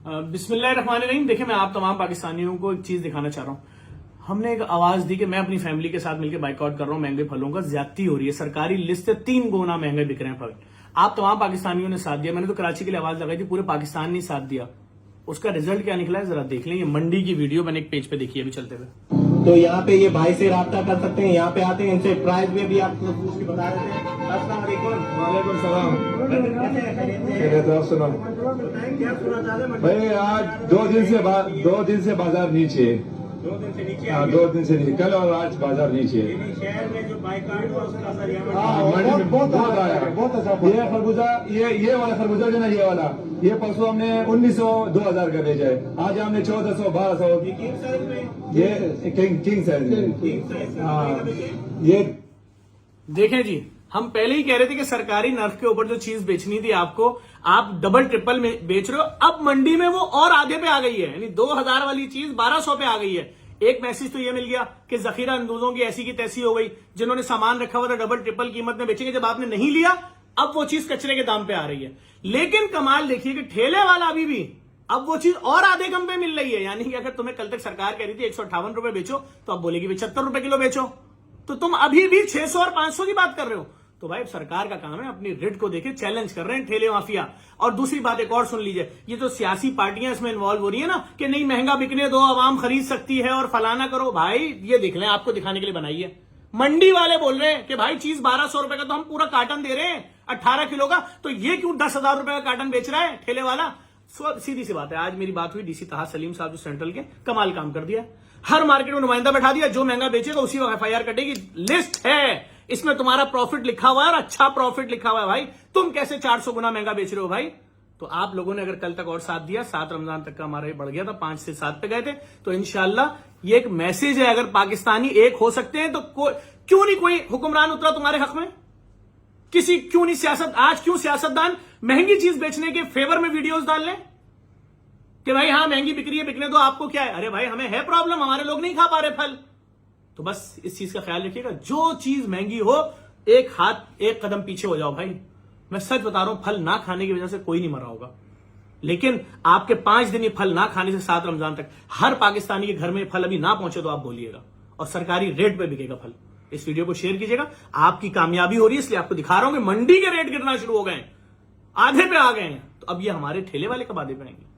बिस्मिल्लाहिर्रहमानिर्रहीम। देखिए, मैं आप तमाम पाकिस्तानियों को एक चीज दिखाना चाह रहा हूं। हमने एक आवाज दी कि मैं अपनी फैमिली के साथ मिलकर बाइकआउट कर रहा हूं, महंगे फलों का ज्यादती हो रही है, सरकारी लिस्ट से 3 गुना महंगे बिक रहे हैं फल। आप तमाम पाकिस्तानियों ने साथ दिया। मैंने तो कराची के लिए आवाज लगाई थी, पूरे पाकिस्तान ने साथ दिया। उसका रिजल्ट क्या निकला है जरा देख लें। ये मंडी की वीडियो मैंने एक पेज पे देखी है अभी चलते हुए। तो यहाँ पे ये भाई से राब्ता कर सकते हैं, यहाँ पे आते हैं, इनसे प्राइस में भी आपको पूछ के बता रहे थे। अस्सलाम वालेकुम। सलाम। क्या सुना चाहते हैं भाई आज 2 दिन से बाजार नीचे। 2 दिन से नीचे? हाँ, 2 दिन से नीचे, कल और आज बाजार नीचे। शहर में जो बाइकाट हुआ उसका असर यहाँ बहुत आया। ये खरबूजा, ये वाला खरबूजा जो ना, ये वाला, ये परसों हमने 1900-2000 का बेचा है, आज हमने 1400-1200। किंग साइज में, ये किंग साइज में। हाँ, ये देखें जी, हम पहले ही कह रहे थे कि सरकारी नर्फ के ऊपर जो चीज बेचनी थी आपको, आप डबल ट्रिपल में बेच रहे हो। अब मंडी में वो और आधे पे आ गई है, यानी 2000 वाली चीज 1200 पे आ गई है। एक मैसेज तो ये मिल गया कि जखीरा अंदोजों की ऐसी की तैसी हो गई, जिन्होंने सामान रखा हुआ था डबल ट्रिपल कीमत में बेचेंगे। जब आपने नहीं लिया, अब वो चीज कचरे के दाम पे आ रही है। लेकिन कमाल देखिए कि ठेले वाला अभी भी अब वो चीज और आधे कम पे मिल रही है। यानी कि अगर तुम्हें कल तक सरकार कह रही थी 158 रुपए बेचो, तो अब बोलेगी 75 रुपए किलो बेचो, तो तुम अभी भी 600 और 500 की बात कर रहे हो। तो भाई सरकार का काम है अपनी रेट को देखे चैलेंज कर रहे हैं ठेले माफिया। और दूसरी बात एक और सुन लीजिए, ये जो सियासी पार्टियां इसमें इन्वॉल्व हो रही है ना कि नहीं महंगा बिकने दो, आवाम खरीद सकती है और फलाना करो। भाई ये देख लें, आपको दिखाने के लिए बनाई है। मंडी वाले बोल रहे हैं कि भाई चीज 1200 रुपए का तो हम पूरा कार्टन दे रहे हैं 18 किलो का, तो ये क्यों 10,000 रुपए का कार्टन बेच रहा है ठेले वाला। सीधी सी बात है। आज मेरी बात हुई डीसी ताहा सलीम साहब जो सेंट्रल के, कमाल काम कर दिया। हर मार्केट में नुमाइंदा बैठा दिया, जो महंगा बेचेगा उसी को FIR कटेगी। लिस्ट है, इसमें तुम्हारा प्रॉफिट लिखा हुआ है और अच्छा प्रॉफिट लिखा हुआ है। भाई तुम कैसे 400 गुना महंगा बेच रहे हो भाई। तो आप लोगों ने अगर कल तक और साथ दिया, 7 रमजान तक का हमारा ये बढ़ गया था, 5 से 7 पे गए थे, तो इंशाल्लाह ये एक मैसेज है, अगर पाकिस्तानी एक हो सकते हैं तो क्यों नहीं कोई हुक्मरान उतरा तुम्हारे हक में। क्यों नहीं आज क्यों सियासतदान महंगी चीज बेचने के फेवर में वीडियोस डाल लें कि भाई हाँ महंगी बिक रही है, बिकने दो, आपको क्या है। अरे भाई हमें है प्रॉब्लम, हमारे लोग नहीं खा पा रहे फल। तो बस इस चीज का ख्याल रखिएगा, जो चीज महंगी हो एक कदम पीछे हो जाओ भाई। मैं सच बता रहा हूं, फल ना खाने की वजह से कोई नहीं मरा होगा, लेकिन आपके 5 दिन ये फल ना खाने से 7 रमजान तक हर पाकिस्तानी के घर में फल अभी ना पहुंचे तो आप बोलिएगा, और सरकारी रेट पे बिकेगा फल। इस वीडियो को शेयर कीजिएगा। आपकी कामयाबी हो रही है, इसलिए आपको दिखा रहा हूं कि मंडी के रेट गिरना शुरू हो गए, आधे पे आ गए हैं। तो अब ये हमारे ठेले वाले कब आधे पे आएंगे।